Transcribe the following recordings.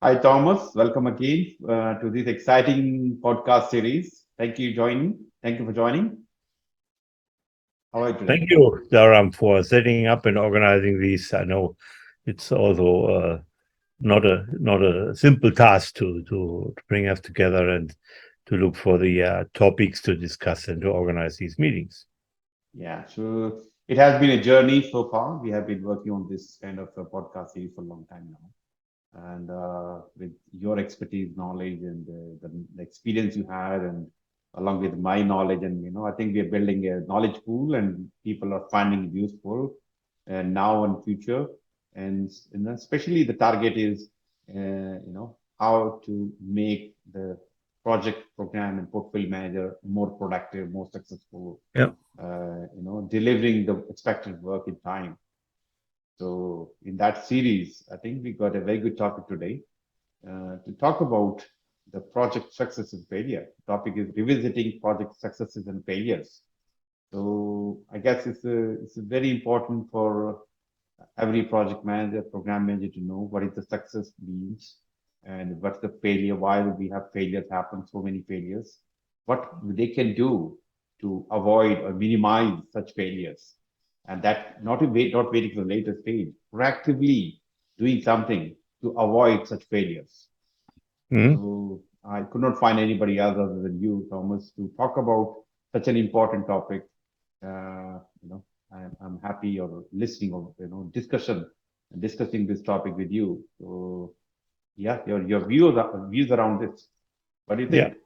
Hi, Thomas. Welcome again to this exciting podcast series. Thank you for joining. How are you today? Thank you, Dharam, for setting up and organizing these. I know it's also not a simple task to bring us together and to look for the topics to discuss and to organize these meetings. Yeah, so it has been a journey so far. We have been working on this kind of a podcast series for a long time now. And with your expertise, knowledge, and the experience you had, and along with my knowledge, and I think we are building a knowledge pool, and people are finding it useful, and now and future, and especially the target is, how to make the project program and portfolio manager more productive, more successful, Yeah. delivering the expected work in time. So in that series, I think we got a very good topic today to talk about the project success and failure. The topic is revisiting project successes and failures. So I guess it's a very important for every project manager, program manager to know what is the success means and what's the failure, why do we have failures happen, so many failures, what they can do to avoid or minimize such failures. And that not waiting for the later stage, proactively doing something to avoid such failures. Mhm. So I could not find anybody else other than you, Thomas, to talk about such an important topic. I'm happy or listening or discussing this topic with you. So yeah, your views around this. What do you Yeah. think?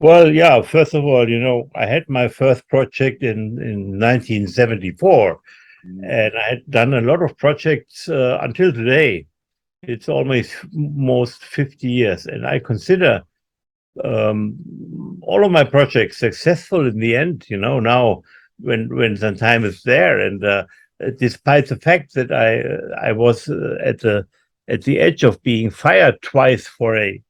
Well, yeah. First of all, I had my first project in 1974, Mm, and I had done a lot of projects until today. It's almost 50 years, and I consider all of my projects successful in the end. Now when the time is there, and despite the fact that I was at the edge of being fired twice for a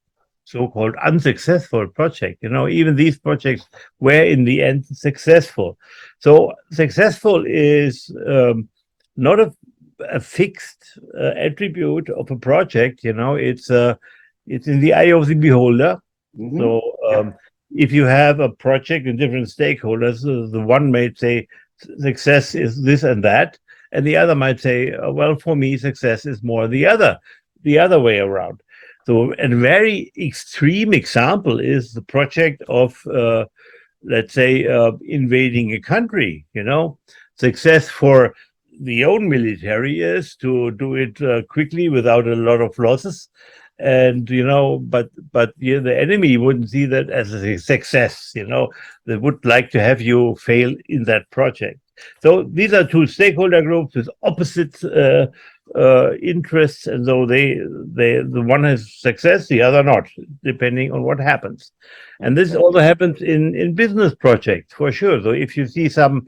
so-called unsuccessful project, even these projects were in the end successful. So successful is not a fixed attribute of a project. It's in the eye of the beholder. hmm. So Yep. if you have a project and different stakeholders, the one may say success is this and that, and the other might say, well, for me, success is more the other way around. So a very extreme example is the project of, let's say, invading a country. Success for the own military is to do it quickly without a lot of losses, and but yeah, the enemy wouldn't see that as a success. They would like to have you fail in that project. So these are two stakeholder groups with opposite interests, and so the one has success, the other not, depending on what happens. And this also Exactly. happens in business projects for sure. So if you see some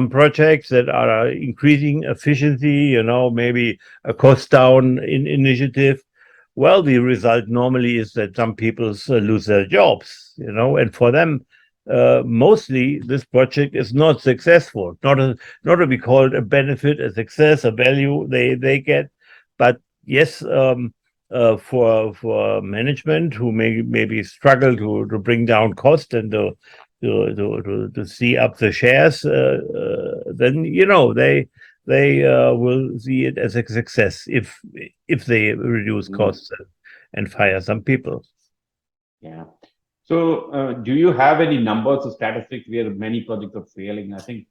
projects that are increasing efficiency, maybe a cost down initiative, well, the result normally is that some people lose their jobs, and for them, mostly this project is not successful. Not to be called a benefit, a success, a value they get, but yes, for management who maybe struggle to bring down cost and to see up the shares, then they will see it as a success if they reduce Mm, costs and fire some people. yeah. So do you have any numbers or statistics where many projects are failing? I think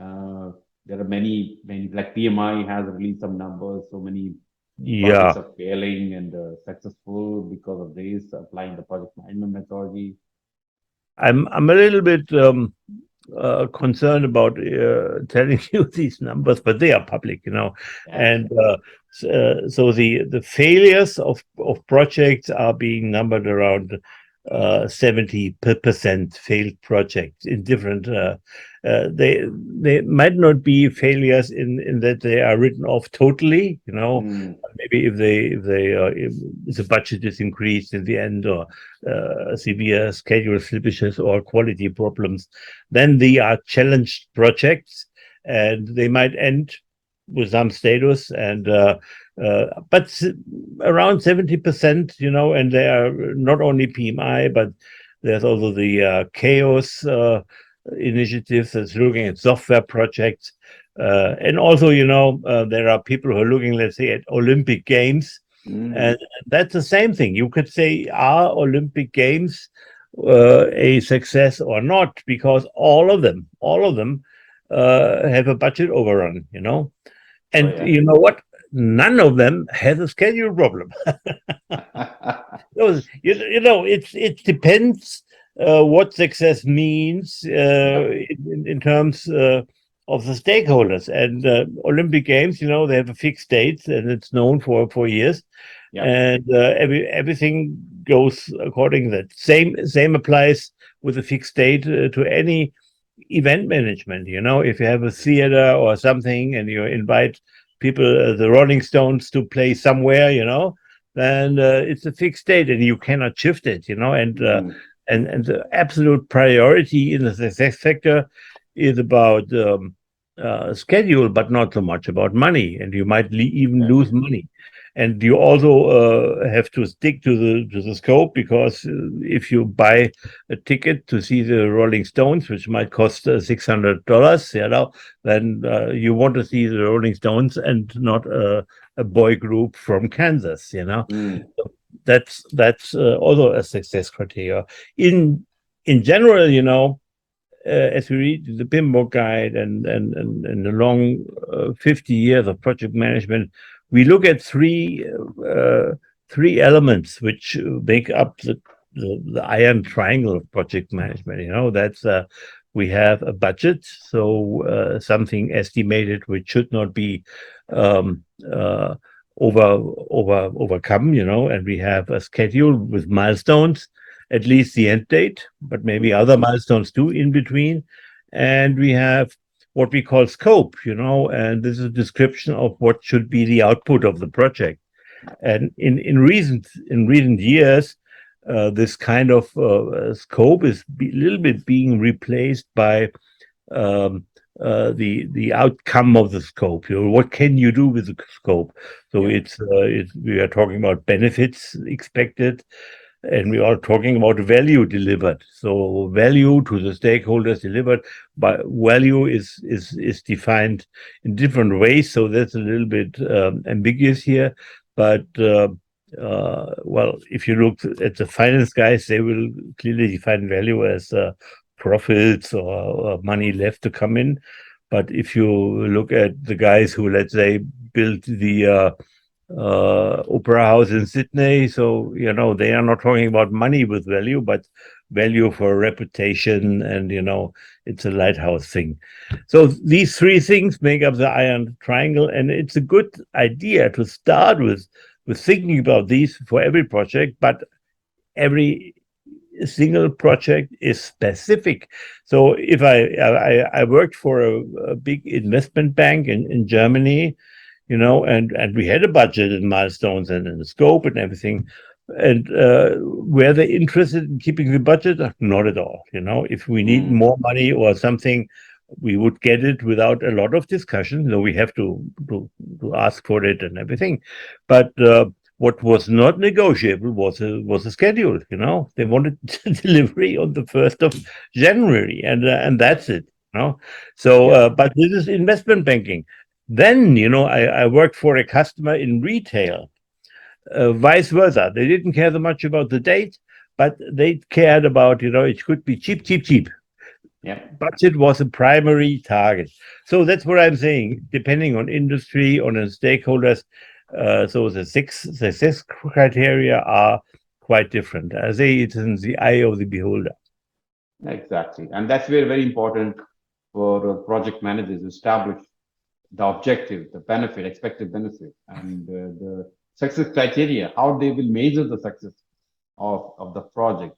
uh, there are many like PMI has released some numbers. So many projects Yeah, are failing and successful because of this applying the project management methodology. I'm a little bit concerned about telling you these numbers, but they are public, Yeah. and so the failures of projects are being numbered around 70% failed projects in different. They might not be failures in that they are written off totally, Mm, maybe if the budget is increased in the end, or severe schedule slippages or quality problems, then they are challenged projects, and they might end with some status, and But around 70%, and they are not only PMI, but there's also the chaos initiatives that's looking at software projects. And also, there are people who are looking, let's say, at Olympic Games. And that's the same thing. You could say, are Olympic Games a success or not? Because all of them have a budget overrun, Oh, And yeah. you know what? None of them has a schedule problem. It depends what success means Yeah. in terms of the stakeholders. And Olympic Games, they have a fixed date, and it's known for years. Yeah. And everything goes according to that. Same applies with a fixed date to any event management. If you have a theater or something and you invite people, the Rolling Stones, to play somewhere, then it's a fixed date and you cannot shift it. And the absolute priority in the success sector is about schedule, but not so much about money. And you might even lose money. And you also have to stick to the scope, because if you buy a ticket to see the Rolling Stones, which might cost $600, then you want to see the Rolling Stones and not a boy group from Kansas. That's also a success criteria. In general, as we read the PMBOK guide and the long 50 years of project management, we look at three elements which make up the iron triangle of project management. That's we have a budget, so something estimated which should not be um, uh, overcome, and we have a schedule with milestones, at least the end date, but maybe other milestones too in between. And we have what we call scope, and this is a description of what should be the output of the project. And in recent years, this kind of scope is a little bit being replaced by um, the outcome of the scope. What can you do with the scope? So we are talking about benefits expected, and we are talking about value delivered. So value to the stakeholders delivered, but value is defined in different ways. So that's a little bit ambiguous here. But well, if you look at the finance guys, they will clearly define value as profits or money left to come in. But if you look at the guys who, let's say, built the opera house in Sydney, so they are not talking about money with value, but value for reputation, and it's a lighthouse thing. So these three things make up the iron triangle, and it's a good idea to start with thinking about these for every project, but every single project is specific. So if I worked for a big investment bank in Germany, and we had a budget and milestones and a scope and everything. And were they interested in keeping the budget? Not at all. If we need more money or something, we would get it without a lot of discussion. We have to ask for it and everything. But what was not negotiable was a schedule. They wanted delivery on the 1st of January, and that's it. So, but this is investment banking. Then, I worked for a customer in retail, vice versa. They didn't care so much about the date, but they cared about, it could be cheap, cheap, cheap. Yeah. Budget was a primary target. So that's what I'm saying, depending on industry, on the stakeholders. So the 6 success criteria are quite different. I say it's in the eye of the beholder. Exactly. And that's very important for project managers to establish the objective, the benefit, expected benefit, and the success criteria, how they will measure the success of the project.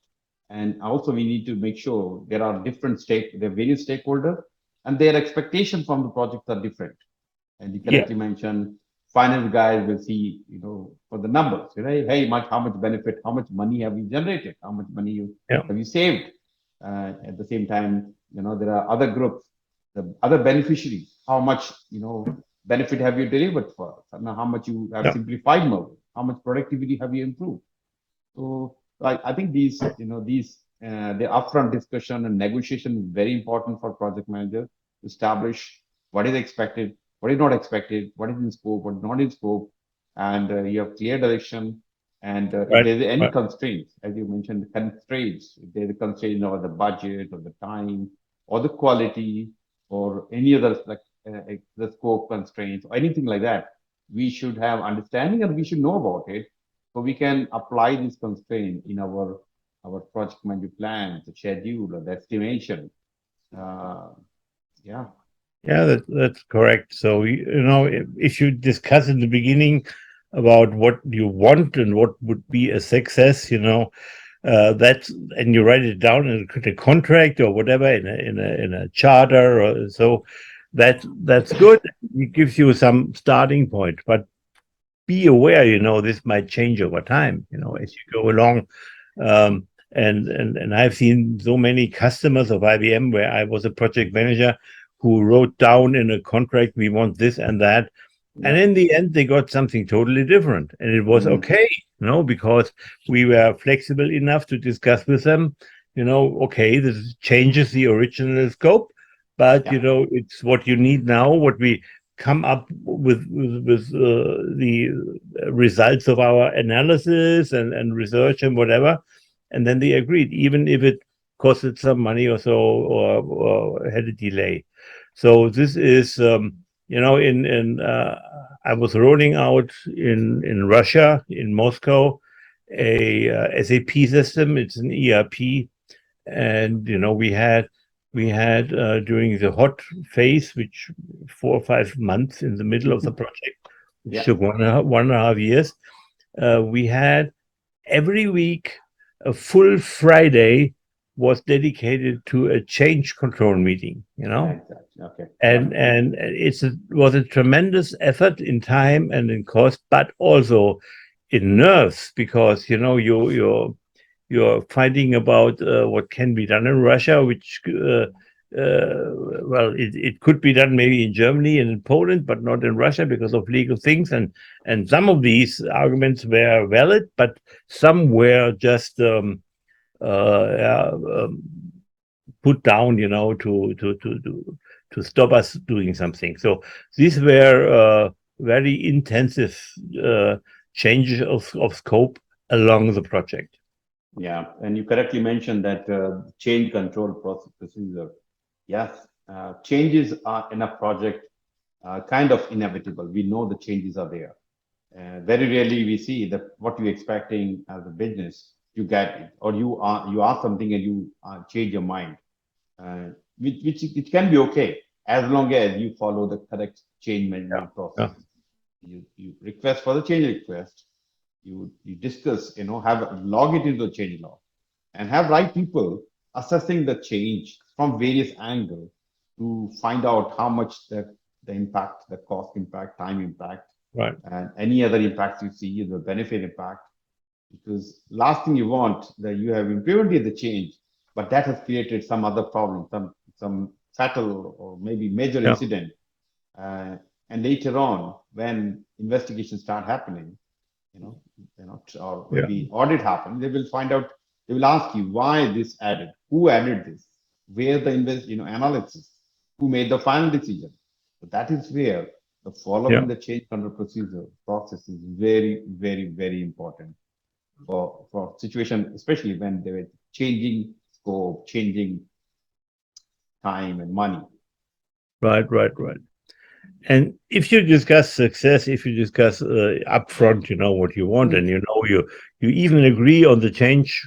And also we need to make sure there are various stakeholders, and their expectations from the project are different. And you Yeah. correctly mentioned, finance guys will see, for the numbers, hey, how much benefit, how much money have you generated, how much money Yeah. have you saved. At the same time, there are other groups, the other beneficiaries, how much, benefit have you delivered for us, and how much you have Yeah. simplified more, how much productivity have you improved. So I think the upfront discussion and negotiation is very important for project manager to establish what is expected, what is not expected, what is in scope, what is not in scope, and you have clear direction. And if Right. there's any Right. constraints, as you mentioned, constraints, if there's a constraint over the budget or the time or the quality or any other like the scope constraints or anything like that, we should have understanding and we should know about it so we can apply this constraint in our project management plan, the schedule, or the estimation. Uh, yeah, Yeah, that's correct. So, if you discuss in the beginning about what you want and what would be a success, that's and you write it down in a contract or whatever in a charter or so, that's good. It gives you some starting point, but be aware, this might change over time, as you go along. Um, and I've seen so many customers of IBM where I was a project manager who wrote down in a contract, we want this and that. And yeah, in the end, they got something totally different. And it was mm, okay, because we were flexible enough to discuss with them, okay, this changes the original scope, but, yeah, it's what you need now, what we come up with the results of our analysis and research and whatever. And then they agreed, even if it costed some money or so, or had a delay. So this is, in I was rolling out in Russia, in Moscow, a SAP system. It's an ERP, and we had during the hot phase, which 4 or 5 months in the middle of the project, which yeah, took 1.5 years. We had every week a full Friday was dedicated to a change control meeting. exactly. Okay, yeah, And was a tremendous effort in time and in cost, but also in nerves, because you're fighting about what can be done in Russia, which well, it could be done maybe in Germany and in Poland, but not in Russia because of legal things. And some of these arguments were valid, but some were just yeah, put down, to stop us doing something. So these were very intensive uh, changes of scope along the project. yeah. And you correctly mentioned that change control process procedure. Yes, changes are in a project kind of inevitable. We know the changes are there. Very rarely we see that what you're expecting as a business, you get it, or you ask something and you change your mind, uh, which it can be okay as long as you follow the correct change Yeah, management process. yeah, You request for the change request, you discuss, have log it into the change log, and have right people assessing the change from various angles to find out how much the impact, the cost impact, time impact, right. and any other impacts you see, the benefit impact. Because last thing you want that you have implemented the change, but that has created some other problem, some fatal or maybe major Yeah, incident. Uh, and later on, when investigations start happening, or yeah, maybe audit happen, they will find out. They will ask you why this added, who added this, where the analysis, who made the final decision. So that is where the yeah. following the change control procedure process is very, very, very important for situation, especially when they were changing scope, changing time and money. Right, right, right. And if you discuss success, if you discuss upfront, what you want, and Mm, you even agree on the change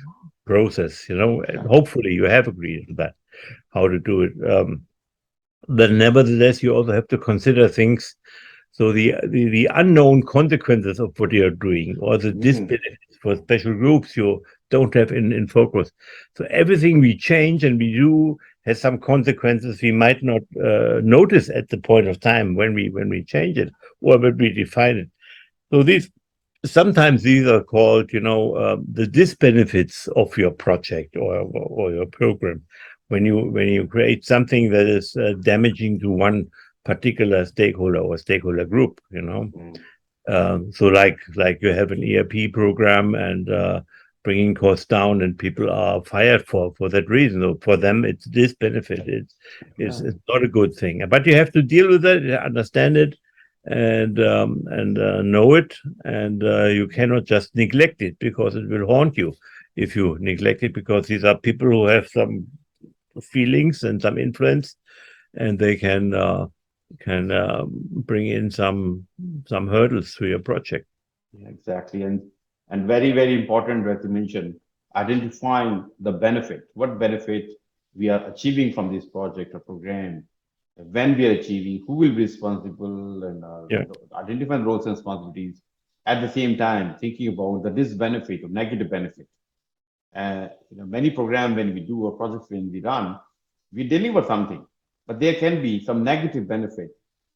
process, and yeah, hopefully you have agreed on that, how to do it. Then nevertheless, you also have to consider things. So the unknown consequences of what you're doing, or the mhm, disbenefits for special groups you don't have in focus. So everything we change and we do has some consequences we might not notice at the point of time when we change it or when we define it. So these are called, the disbenefits of your project or your program. When you create something that is damaging to one particular stakeholder or stakeholder group, you know. Mm. So like you have an ERP program and bringing costs down, and people are fired for that reason. So for them, it's this benefit. Yeah. It's not a good thing, but you have to deal with it, understand it, and know it, and you cannot just neglect it because it will haunt you if you neglect it, because these are people who have some feelings and some influence, and they can bring in some hurdles to your project. Yeah, exactly. And very, very important, as you mentioned, identifying the benefit, what benefit we are achieving from this project or program, when we are achieving, who will be responsible, and Yeah, identifying roles and responsibilities. At the same time, thinking about the disbenefit or negative benefit. Many programs when we do or projects when we run, we deliver something, but there can be some negative benefit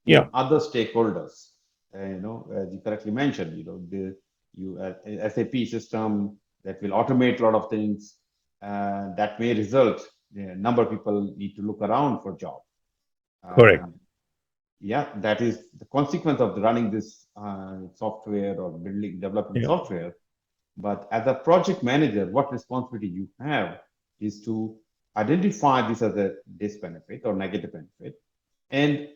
yeah, in other stakeholders. As you correctly mentioned, the SAP system that will automate a lot of things, that may result a number of people need to look around for job. correct. And yeah, that is the consequence of running this software or building, developing Yeah, software. But as a project manager, what responsibility you have is to identify this as a disbenefit or negative benefit, and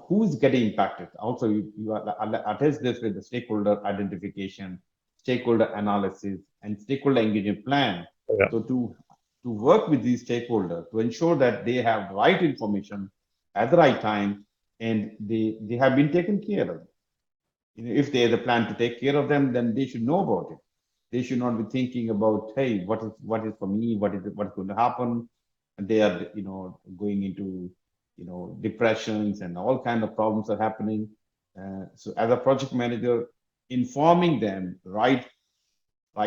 who's getting impacted. Also, you attach this with the stakeholder identification, stakeholder analysis, and stakeholder engagement plan. yeah, So to work with these stakeholders to ensure that they have the right information at the right time, and they have been taken care of. If they have a plan to take care of them, then they should know about it. They should not be thinking about, hey, what is for me, what's going to happen. And they are, going into, depressions, and all kind of problems are happening. So as a project manager, informing them right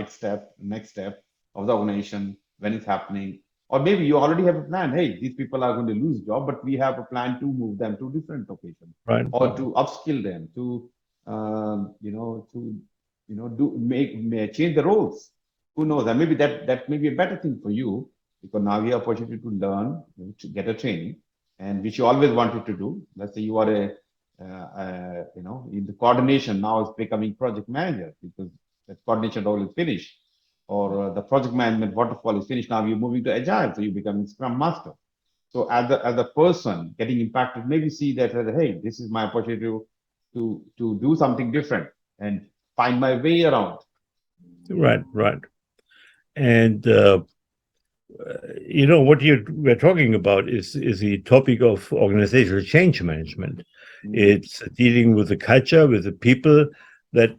step, next step of the organization when it's happening. Or maybe you already have a plan. Hey, these people are going to lose job, but we have a plan to move them to different locations, right. or to upskill them, to do may change the roles. Who knows? And maybe that may be a better thing for you, because now you have opportunity to learn, to get a training, and which you always wanted to do. Let's say you are in the coordination, now it's becoming project manager because that coordination role is finished, or the project management waterfall is finished. Now you're moving to agile, so you become scrum master. So as a person getting impacted, maybe see that as, hey, this is my opportunity to do something different and find my way around. Right, right. And what we're talking about is the topic of organizational change management. Mm, It's dealing with the culture, with the people that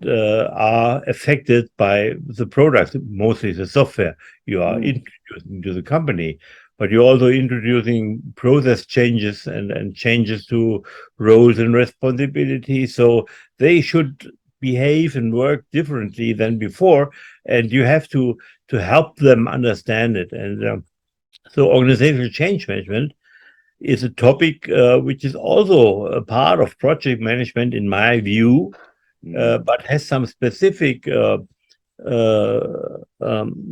are affected by the product, mostly the software you are mm, introducing to the company. But you're also introducing process changes and changes to roles and responsibilities. So they should behave and work differently than before, and you have to help them understand it. And so organizational change management is a topic which is also a part of project management, in my view, mm, but has some specific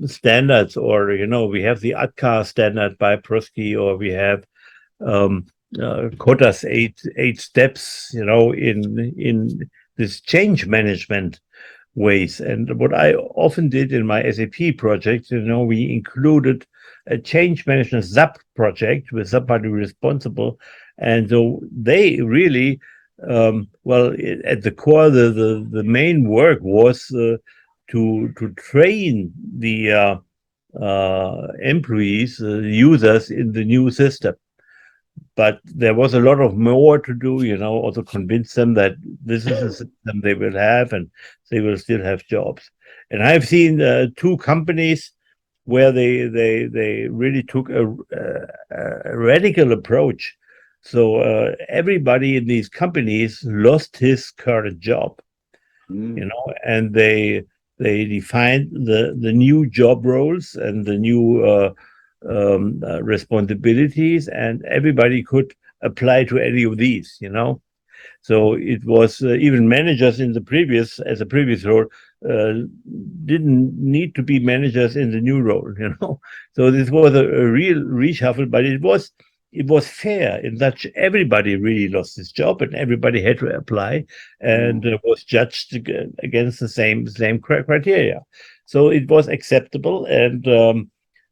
standards. Or, we have the ADKAR standard by Prosky, or we have um, Kotter's eight steps, in this change management ways. And what I often did in my SAP project, we included a change management sub project with somebody responsible. And so they really, at the core, the main work was to train the employees, users in the new system. But there was a lot of more to do, also convince them that this is a system they will have, and they will still have jobs. And I've seen two companies where they really took a radical approach. So everybody in these companies lost his current job, mm. and they defined the new job roles and the new responsibilities, and everybody could apply to any of these. So it was even managers in the previous role uh, didn't need to be managers in the new role. So this was a real reshuffle, but it was it was fair in that everybody really lost his job and everybody had to apply and was judged against the same criteria. So it was acceptable. And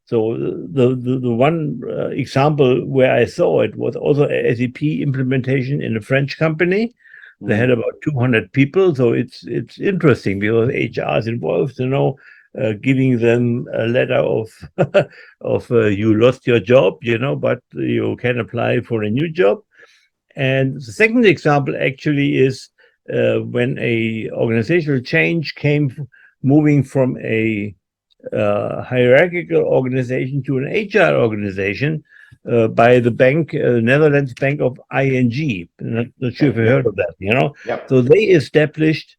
so the one example where I saw it was also a SAP implementation in a French company. They had about 200 people, so it's interesting because HR is involved, giving them a letter of you lost your job, but you can apply for a new job. And the second example actually is when a organizational change came, moving from a hierarchical organization to an HR organization by the bank, Netherlands Bank of ING. Not sure if you heard of that. Yep. So they established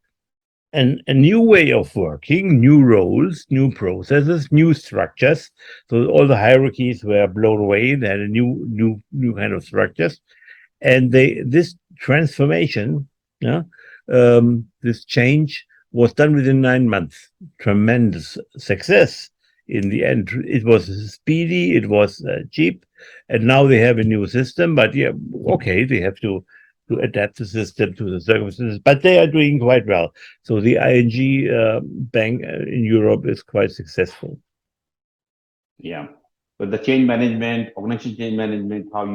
a new way of working, new roles, new processes, new structures. So all the hierarchies were blown away. They had a new kind of structures, and this transformation, yeah, this change was done within 9 months. Tremendous success. In the end, it was speedy, it was cheap, and now they have a new system. But yeah, okay, they have to adapt the system to the circumstances, but they are doing quite well. So the ING bank in Europe is quite successful. Yeah. But the change management, organization change management, how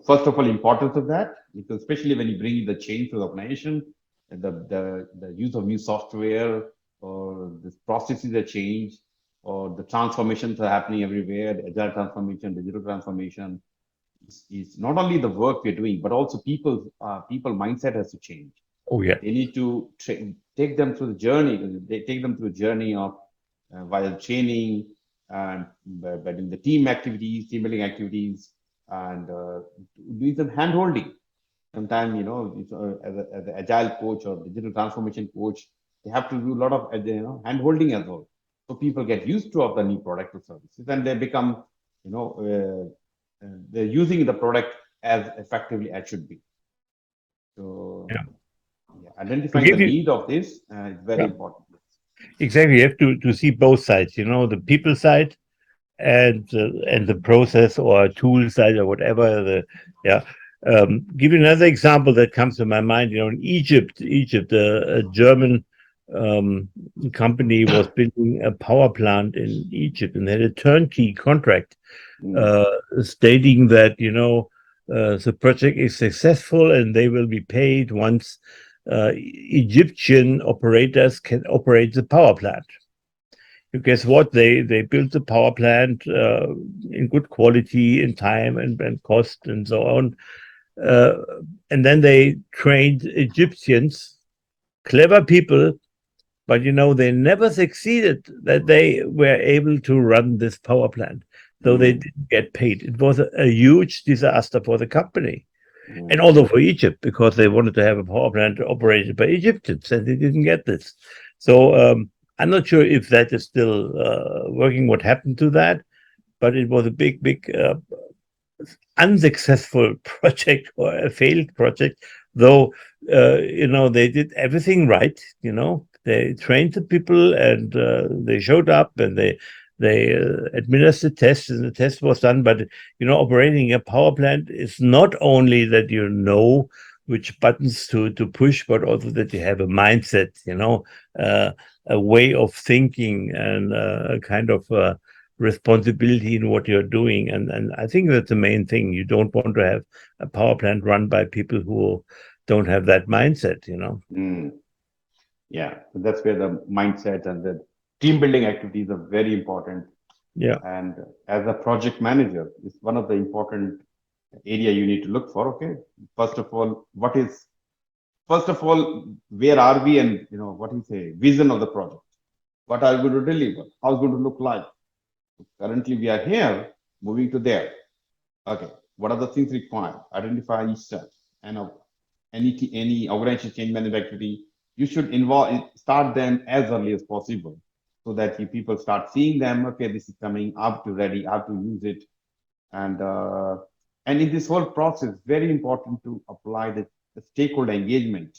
first of all, importance of that, because especially when you bring the change to the organization, the use of new software or the processes that change or the transformations are happening everywhere, the agile transformation, digital transformation, is not only the work we're doing, but also people mindset has to change. Oh yeah. They need to take them through the journey. They take them through a journey of via training and by doing the team activities, team building activities, and doing some hand holding. Sometimes, as an agile coach or digital transformation coach, they have to do a lot of hand holding as well. So people get used to of the new product or services, and they become, they're using the product as effectively as should be. So, Yeah. yeah, To identifying the give you, need of this is very yeah, important. exactly. You have to see both sides. The people side and the process or tool side or whatever. Yeah. Give you another example that comes to my mind. In Egypt, a German company was building a power plant in Egypt, and they had a turnkey contract Mm, stating that the project is successful and they will be paid once Egyptian operators can operate the power plant. Guess what? They built the power plant in good quality, in time and cost and so on. Uh, and then they trained Egyptians, clever people, but they never succeeded that they were able to run this power plant. So they mm, didn't get paid. It was a huge disaster for the company. And mm, also for Egypt, because they wanted to have a power plant operated by Egyptians, and they didn't get this. So I'm not sure if that is still working. What happened to that? But it was a big unsuccessful project or a failed project. Though they did everything right. They trained the people and they showed up and they administered tests and the test was done. But operating a power plant is not only that which buttons to push, but also that you have a mindset, a way of thinking and a kind of responsibility in what you're doing. And I think that's the main thing. You don't want to have a power plant run by people who don't have that mindset. mm. Yeah, so that's where the mindset and the team building activities are very important. Yeah. And as a project manager, it's one of the important area you need to look for. Okay, first of all, where are we, and what is a vision of the project? What are we going to deliver? How it's going to look like? Currently, we are here, moving to there. Okay, what are the things required? Identify each step, and any organization change management activity, you should start them as early as possible, so that you people start seeing them. Okay, this is coming up to ready. I have to use it, and in this whole process, very important to apply the stakeholder engagement.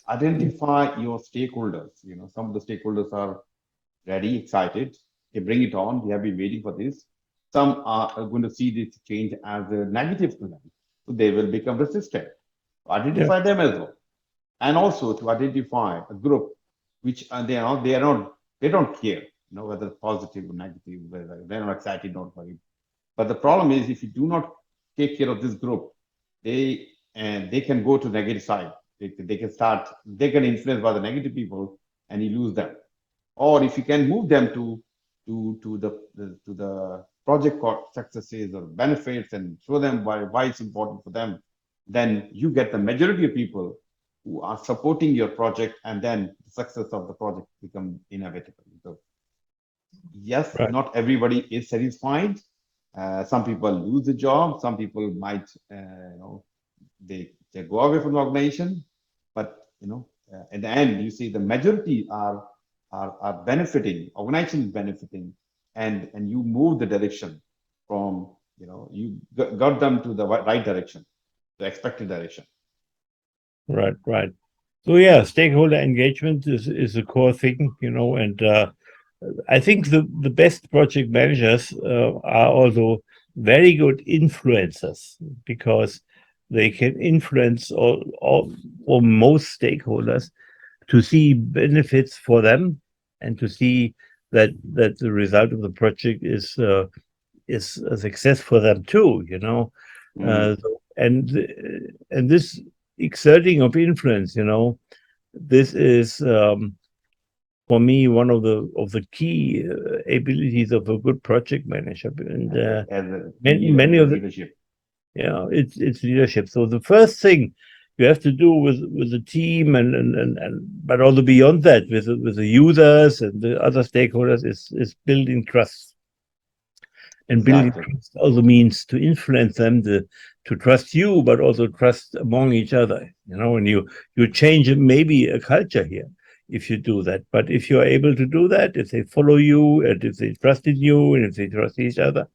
Identify your stakeholders. Some of the stakeholders are ready, excited. They bring it on. We have been waiting for this. Some are going to see this change as a negative to them. So they will become resistant. Yeah. Identify them as well. And also to identify a group which they don't care, whether positive or negative, whether they're not excited, not worried. But the problem is if you do not take care of this group, they they can go to negative side. They can influence by the negative people and you lose them. Or if you can move them to the project successes or benefits and show them why it's important for them, then you get the majority of people who are supporting your project, and then the success of the project become inevitable. So yes, Right. not everybody is satisfied. Some people lose the job. Some people might, they go away from the organization. But in the end, you see the majority are benefiting. Organization is benefiting, and you move the direction from you got them to the right direction, the expected direction. Right. Right. So yeah, stakeholder engagement is a core thing, and I think the best project managers are also very good influencers because they can influence or most stakeholders to see benefits for them and to see that the result of the project is a success for them too. Mm, And this exerting of influence, this is for me one of the key abilities of a good project manager. And as a many of the leadership. it's leadership. So the first thing you have to do with the team and but also beyond that with the users and the other stakeholders is building trust. And building Exactly. trust also means to influence them to trust you, but also trust among each other. And you change maybe a culture here if you do that. But if you're able to do that, if they follow you and if they trust in you and if they trust each other,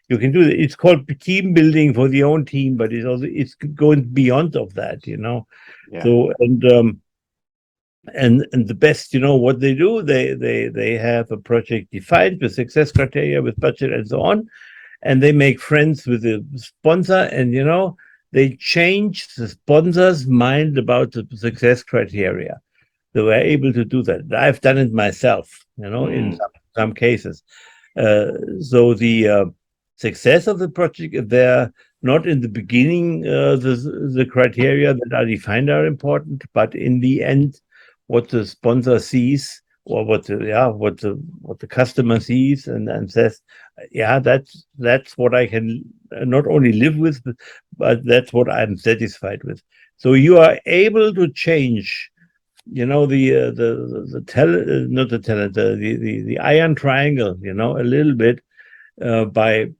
you can do it. It's called team building for the own team, but it's going beyond of that. Yeah. So and the best, what they do, they have a project defined with success criteria, with budget and so on, and they make friends with the sponsor, and they change the sponsor's mind about the success criteria. They were able to do that. I've done it myself, in Mm, some cases. So the success of the project, they're not in the beginning, the criteria that are defined are important, but in the end, what the sponsor sees or what the customer sees and says, yeah, that's what I can not only live with, but that's what I'm satisfied with. So you are able to change the talent, not the talent, the iron triangle, a little bit, by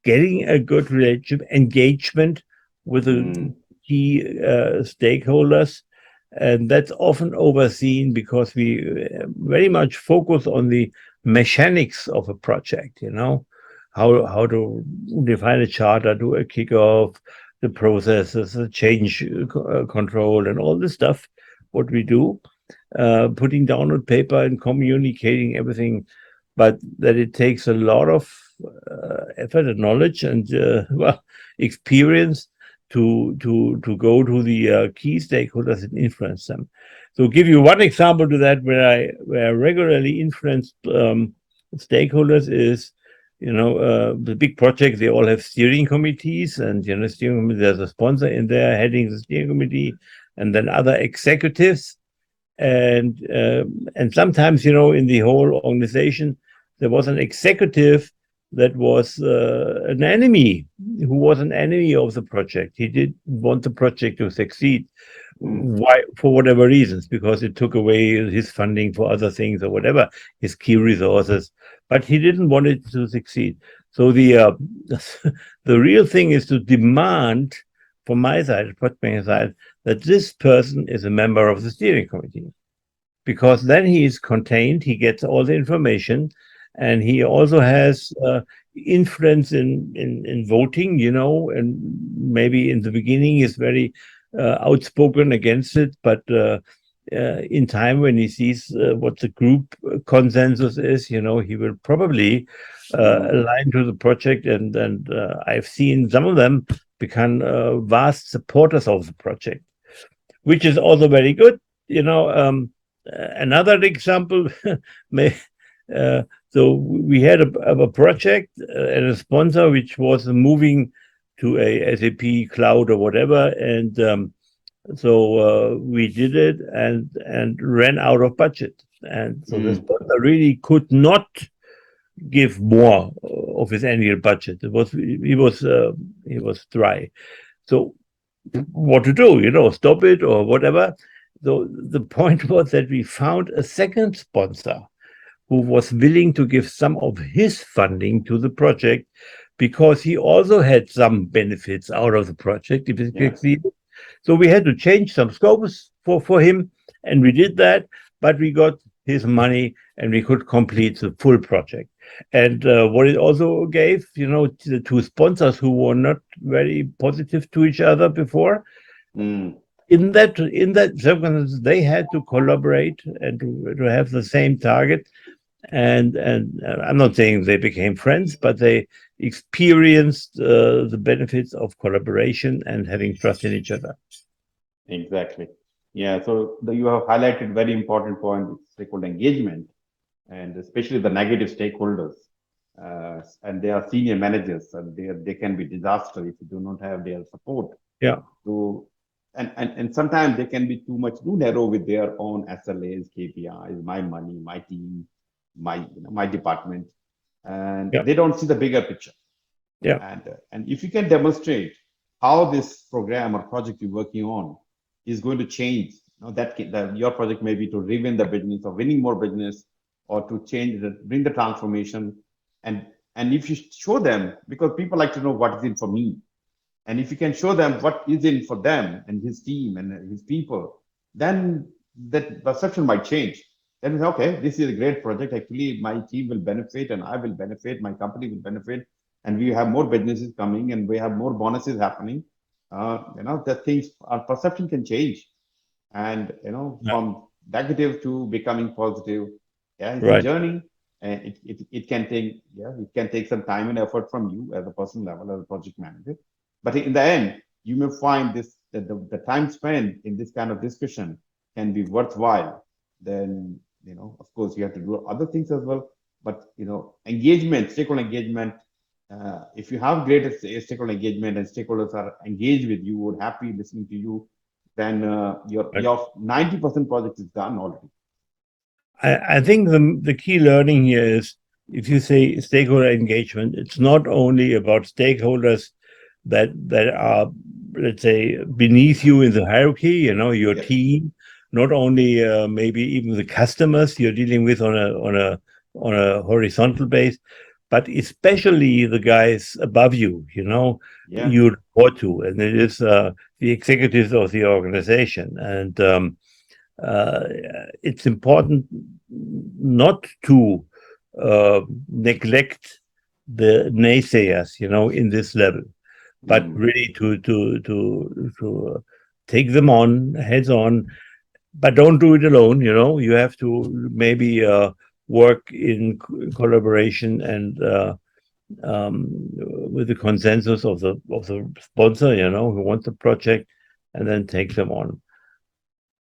getting a good relationship engagement with the mm, key stakeholders. And that's often overseen because we very much focus on the mechanics of a project, how to define a charter, do a kickoff, the processes, the change control, and all this stuff, what we do, putting down on paper and communicating everything, but that it takes a lot of effort and knowledge and well, experience to go to the key stakeholders and influence them. So, give you one example to that where I regularly influence stakeholders is. The big projects, they all have steering committees, and steering committee, there's a sponsor in there heading the steering committee, and then other executives, and sometimes in the whole organization there was an executive that was an enemy of the project. He didn't want the project to succeed. mm, Why? For whatever reasons, because it took away his funding for other things or whatever, his key resources, but he didn't want it to succeed. So the real thing is to demand from my side, project manager side, that this person is a member of the steering committee, because then he is contained, he gets all the information, and he also has influence in voting, and maybe in the beginning is very outspoken against it, but in time when he sees what the group consensus is, he will probably Mm, align to the project, and I've seen some of them become vast supporters of the project, which is also very good. Another example, may, uh, so we had a project and a sponsor which was moving to a SAP cloud or whatever, and so we did it and ran out of budget, and so the mm, sponsor really could not give more of his annual budget. He was dry. So what to do? Stop it or whatever. So the point was that we found a second sponsor who was willing to give some of his funding to the project because he also had some benefits out of the project if it yeah, succeeded. So we had to change some scopes for him, and we did that, but we got his money and we could complete the full project. And what it also gave, the two sponsors who were not very positive to each other before, mm, in that circumstance, they had to collaborate and to have the same target. And I'm not saying they became friends, but they experienced the benefits of collaboration and having trust in each other. exactly. Yeah, so you have highlighted very important point, stakeholder engagement, and especially the negative stakeholders. And they are senior managers, and they can be disaster if you do not have their support. Yeah, To and sometimes they can be too narrow with their own SLAs, KPIs, my money, my team, my department, and yeah, they don't see the bigger picture. yeah. And if you can demonstrate how this program or project you're working on is going to change, that your project may be to rewin the business or winning more business or to bring the transformation. And if you show them, because people like to know what is in for me, and if you can show them what is in for them and his team and his people, then that perception might change. Then it's okay, this is a great project. Actually, my team will benefit and I will benefit, my company will benefit, and we have more businesses coming and we have more bonuses happening. That things, our perception can change. And, Yeah. from negative to becoming positive, yeah, it's a Right. journey. And it can take some time and effort from you as a personal level, as a project manager, but in the end, you may find this that the time spent in this kind of discussion can be worthwhile. Then, of course, you have to do other things as well. But, engagement, stakeholder engagement. If you have greater stakeholder engagement and stakeholders are engaged with you or happy listening to you, then Right. your 90% project is done already. I think the key learning here is if you say stakeholder engagement, it's not only about stakeholders that are, let's say, beneath you in the hierarchy, your Yes. team, not only maybe even the customers you're dealing with on a horizontal base, but especially the guys above you, Yeah. you report to, and it is the executives of the organization. And uh, it's important not to neglect the naysayers, in this level, but Mm. really to take them on heads on. But don't do it alone. You have to maybe work in collaboration and um, with the consensus of the sponsor, who wants the project, and then take them on.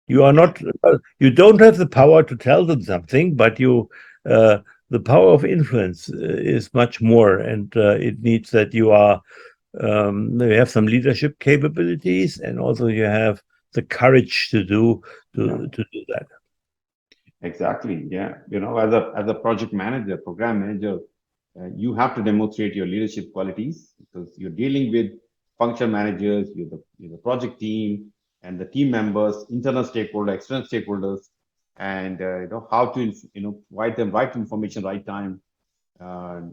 You are Yeah. not, you don't have the power to tell them something, but uh, the power of influence is much more, and it needs that you have some leadership capabilities, and also you have the courage to do Yeah. to do that. Exactly. Yeah. As a project manager, program manager, you have to demonstrate your leadership qualities because you're dealing with function managers, you're the project team and the team members, internal stakeholders, external stakeholders, and how to provide them right information, right time,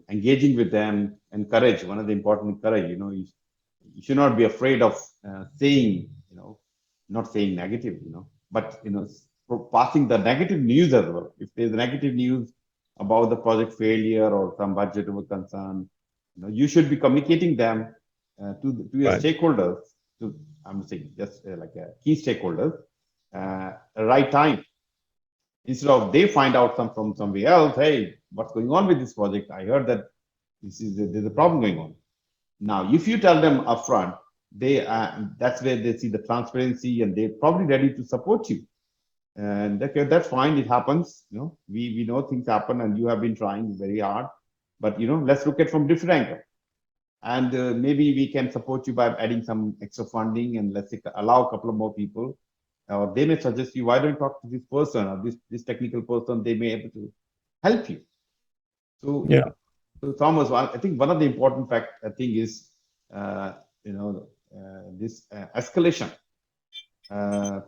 engaging with them, and courage. One of the important courage. You should not be afraid of saying, not saying negative, but passing the negative news as well. If there's negative news about the project failure or some budget over concern, you should be communicating them to your Right. stakeholders. To I'm saying just like key stakeholders, right time. Instead of they find out from somebody else, hey, what's going on with this project? I heard that there's a problem going on. Now, if you tell them upfront, they that's where they see the transparency, and they're probably ready to support you. And okay, that's fine. It happens. We know things happen, and you have been trying very hard. But let's look at from different angle, and maybe we can support you by adding some extra funding, and let's say, allow a couple of more people, or they may suggest you, why don't you talk to this person or this technical person? They may able to help you. So, Yeah. so Thomas, I think one of the important fact I think is this escalation.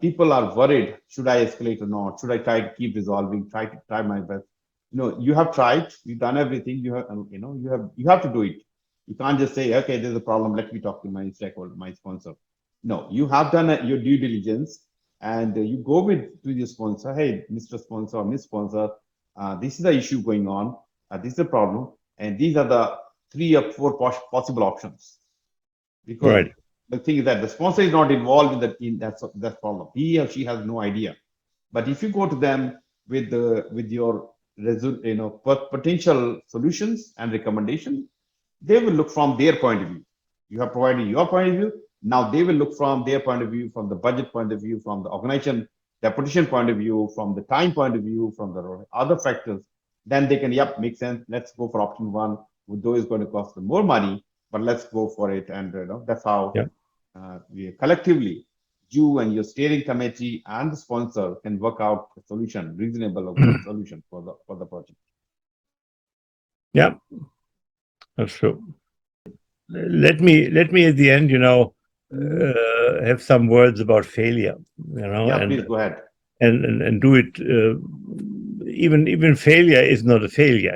People are worried, should I escalate or not? Should I try to keep resolving, try my best? You have tried, you've done everything. You have to do it. You can't just say, okay, there's a problem, let me talk to my stakeholder, my sponsor. No, you have done your due diligence, and you go to your sponsor. Hey, Mr. Sponsor or Miss Sponsor, this is the issue going on, this is the problem, and these are the 3 or 4 possible options. Because Right. the thing is that the sponsor is not involved in that problem. He or she has no idea. But if you go to them with your potential solutions and recommendation, they will look from their point of view. You have provided your point of view. Now they will look from their point of view, from the budget point of view, from the organization, the petition point of view, from the time point of view, from the other factors. Then they can, yep, make sense. Let's go for option one. Though it's going to cost them more money, but let's go for it. And that's how Yeah. we collectively, you and your steering committee and the sponsor, can work out a solution, reasonable solution for the project. Yeah. That's true. Let me at the end, have some words about failure, Yeah, and please go ahead. and do it. Even failure is not a failure.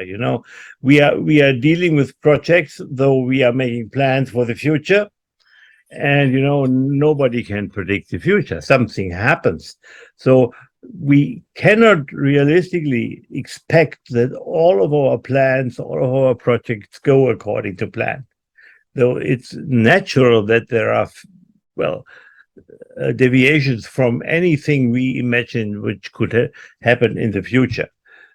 We are dealing with projects, though we are making plans for the future, and nobody can predict the future. Something happens, so we cannot realistically expect that all of our plans, all of our projects go according to plan. Though it's natural that there are, well, deviations from anything we imagine which could happen in the future,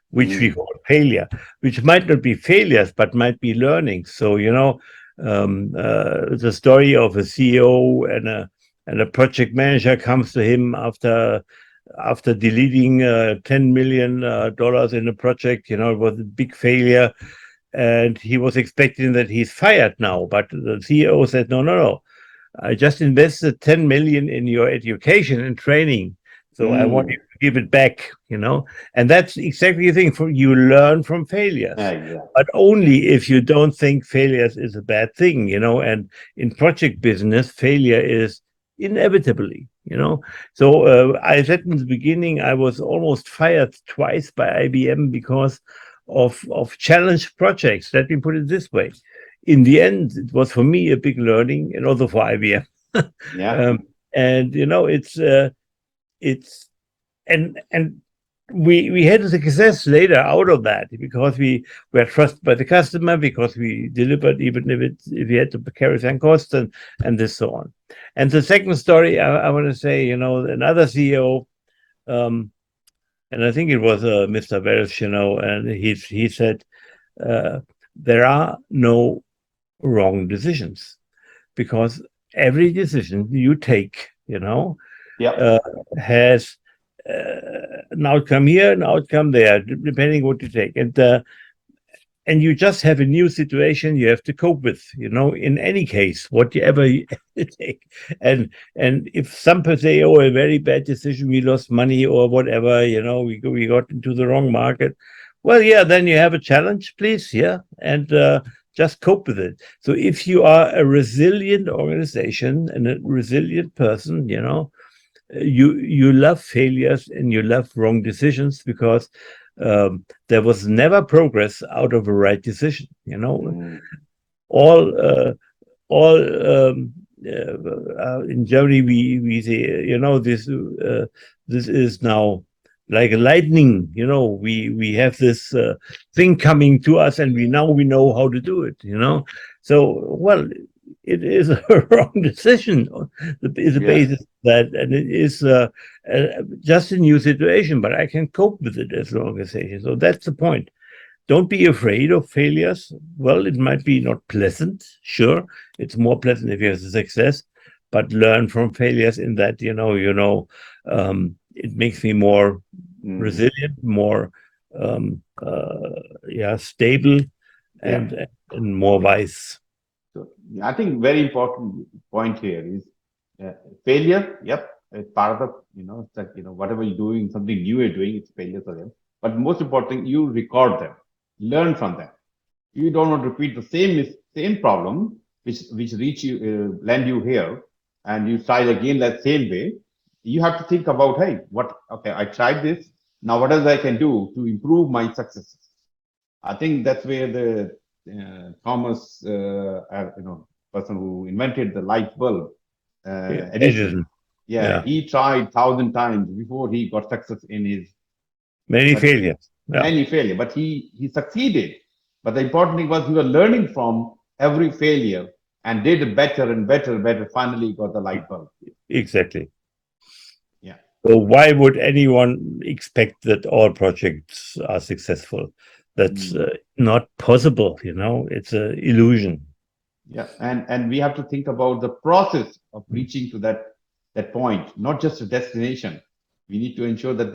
which we call failure, which might not be failures, but might be learning. So, the story of a CEO and a project manager comes to him after deleting $10 million in a project. It was a big failure, and he was expecting that he's fired now. But the CEO said, no, no, no. I just invested 10 million in your education and training. So I want you to give it back, and that's exactly the thing. You learn from failures, Exactly. but only if you don't think failures is a bad thing, and in project business, failure is inevitably, So I said in the beginning, I was almost fired twice by IBM because of challenge projects. Let me put it this way. In the end, it was for me a big learning, and also for IBM. Yeah. And it's and we had a success later out of that because we were trusted by the customer, because we delivered even if we had to carry some costs and this so on. And the second story I want to say, another CEO, and I think it was Mr. Welch, and he said there are no wrong decisions, because every decision you take, Yeah. has an outcome here, an outcome there, depending what you take, and you just have a new situation you have to cope with, in any case, whatever you take. And if some people say, oh, a very bad decision, we lost money or whatever, we got into the wrong market. Well, yeah, then you have a challenge, please, yeah, and just cope with it. So if you are a resilient organization and a resilient person, you love failures and you love wrong decisions, because there was never progress out of a right decision. All in Germany we say, this is now like a lightning. We have this thing coming to us, and we know how to do it. So, well, it is a wrong decision. Is the Yeah. basis of that, and it is just a new situation, but I can cope with it as an organization. So that's the point. Don't be afraid of failures. Well, it might be not pleasant. Sure, it's more pleasant if you have success, but learn from failures. In that, it makes me more Mm. resilient, more yeah, stable, Yeah. and more wise. So I think very important point here is uh, failure. Yep, it's part of the it's like whatever you're doing, something new you're doing, it's failure for them. But most important, you record them, learn from them. You don't want to repeat the same problem which reach you land you here, and you try again that same way. You have to think about, hey, what? Okay, I tried this. Now, what else I can do to improve my successes? I think that's where the Thomas, person who invented the light bulb, Yeah, Edison. Edison. Yeah, Yeah, he tried 1,000 times before he got success in his, many but failures. Yeah, many failure. But he succeeded. But the important thing was he was learning from every failure and did better and better and better. Finally, got the light bulb. exactly. Yeah. So why would anyone expect that all projects are successful? That's Mm. not possible. It's an illusion. Yeah, and we have to think about the process of reaching to that point, not just a destination. We need to ensure that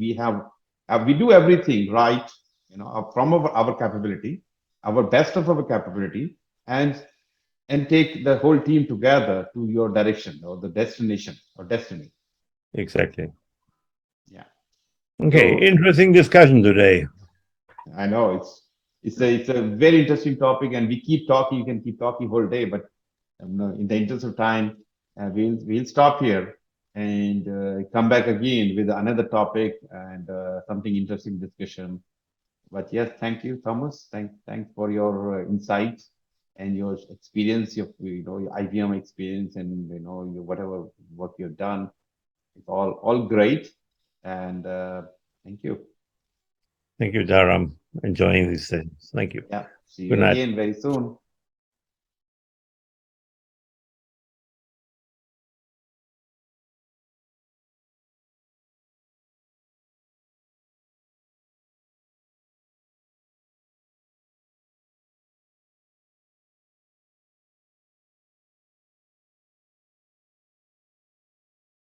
we have we do everything right, from our capability, our best of our capability, and take the whole team together to your direction or the destination or destiny. Exactly. Yeah. Okay, So interesting discussion today. I know it's a very interesting topic, and we keep talking. You can keep talking whole day, but in the interest of time, we'll stop here and come back again with another topic and something interesting discussion. But yes, thank you, Thomas. Thanks for your insights and your experience, your IBM experience, and your whatever work you've done. It's all great, and thank you. Thank you, Dharam. Enjoying these things. Thank you. Yeah, see you Good night. again very soon.